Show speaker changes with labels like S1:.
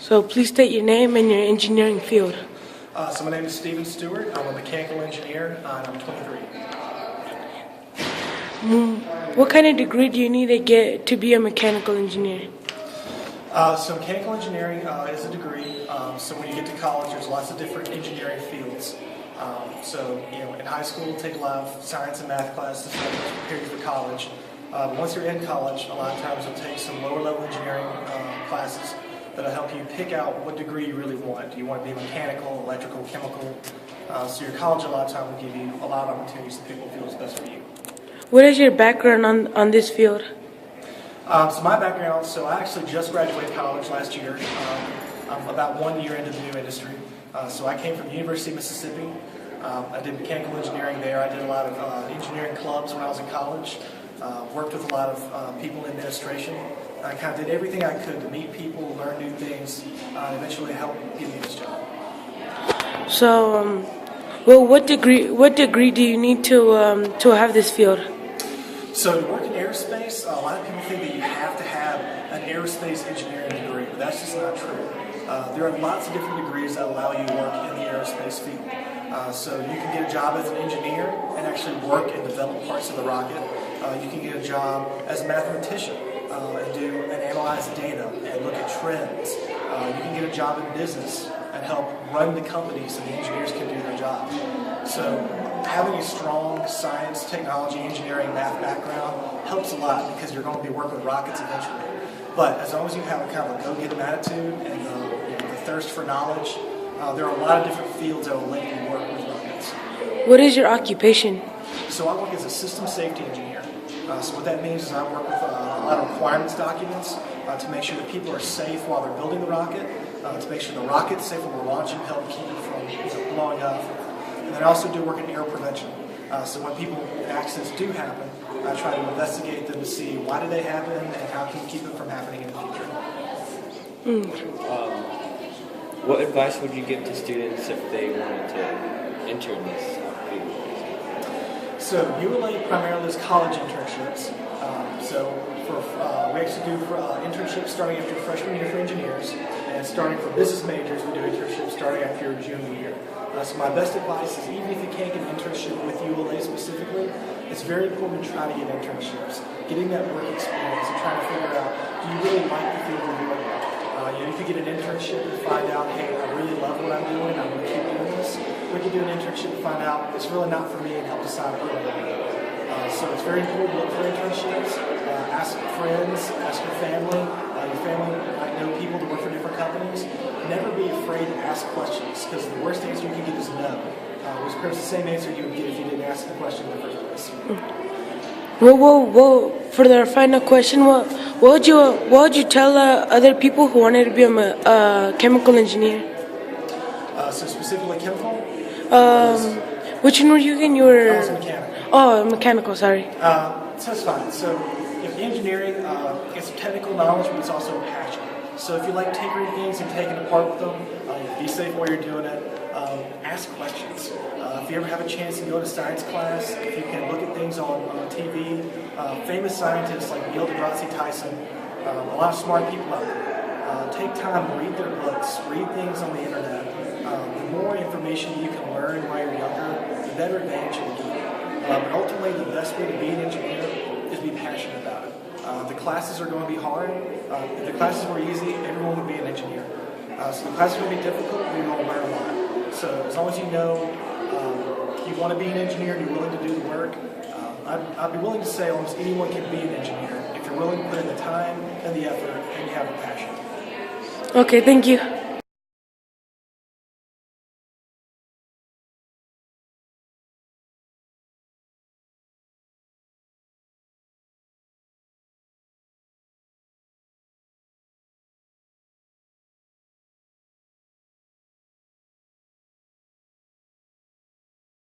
S1: So please state your name and your engineering field.
S2: So my name is Steven Stewart. I'm a mechanical engineer, and I'm 23.
S1: What kind of degree do you need to get to be a mechanical engineer?
S2: So mechanical engineering is a degree. So when you get to college, there's lots of different engineering fields. So in high school, take a lot of science and math classes to prepare you for college. But once you're in college, a lot of times you'll take some lower level engineering classes that'll help you pick out what degree you really want. Do you want to be mechanical, electrical, chemical? So your college a lot of time will give you a lot of opportunities to pick what field is best for you.
S1: What is your background on this field?
S2: So my background, so I actually just graduated college last year. I'm about 1 year into the new industry. So I came from the University of Mississippi. I did mechanical engineering there. I did a lot of engineering clubs when I was in college. Worked with a lot of people in administration. I kind of did everything I could to meet people, learn new things, and eventually help give me this job.
S1: So, what degree do you need to have this field?
S2: So to work in aerospace, a lot of people think that you have to have an aerospace engineering degree, but that's just not true. There are lots of different degrees that allow you to work in the aerospace field. So you can get a job as an engineer and actually work and develop parts of the rocket. You can get a job as a mathematician and analyze data and look at trends. You can get a job in business and help run the company so the engineers can do their job. So having a strong science, technology, engineering, math background helps a lot because you're going to be working with rockets eventually. But as long as you have a kind of a go-get attitude and the thirst for knowledge, there are a lot of different fields that will let you work with rockets.
S1: What is your occupation?
S2: So I work as a system safety engineer. So what that means is I work with a lot of requirements documents to make sure that people are safe while they're building the rocket, to make sure the rocket's safe when we're launching, help keep it from blowing up. And then I also do work in error prevention. So when accidents do happen, I try to investigate them to see why did they happen and how can we keep them from happening in the future.
S3: What advice would you give to students if they wanted to enter this field?
S2: So ULA primarily is college internships. We actually do internships starting after freshman year for engineers, and starting for business majors, we do internships starting after your junior year. So my best advice is even if you can't get an internship with ULA specifically, it's very important to try to get internships. Getting that work experience and trying to figure out, do you really like the field you're doing? If you get an internship and find out, hey, I really love what I'm doing, I'm going to keep doing this. We can do an internship and find out it's really not for me and help decide early on. So it's very important to look for internships, ask friends, ask your family. Your family might know people that work for different companies. Never be afraid to ask questions because the worst answer you can get is no. Which is the same answer you would get if you didn't ask the question in the first place.
S1: Well, for the final question, what would you tell other people who wanted to be a chemical engineer?
S2: So specifically chemical?
S1: Which one were you again? You were...
S2: I was mechanical.
S1: Oh, mechanical, sorry.
S2: So it's fine. So engineering, it's technical knowledge, but it's also passion. So if you like tinkering things and taking apart with them, be safe while you're doing it. Ask questions. If you ever have a chance to go to science class, if you can look at things on TV, famous scientists like Neil deGrasse Tyson, a lot of smart people out there. Take time to read their books, read things on the internet. The more information you can learn while you're younger, the better advantage you'll get. But ultimately, the best way to be an engineer is be passionate about it. The classes are going to be hard. If the classes were easy, everyone would be an engineer. So the classes are going to be difficult, but you're going to learn a lot. So as long as you know you want to be an engineer and you're willing to do the work, I'd be willing to say almost anyone can be an engineer if you're willing to put in the time and the effort and you have a passion.
S1: Okay, thank you.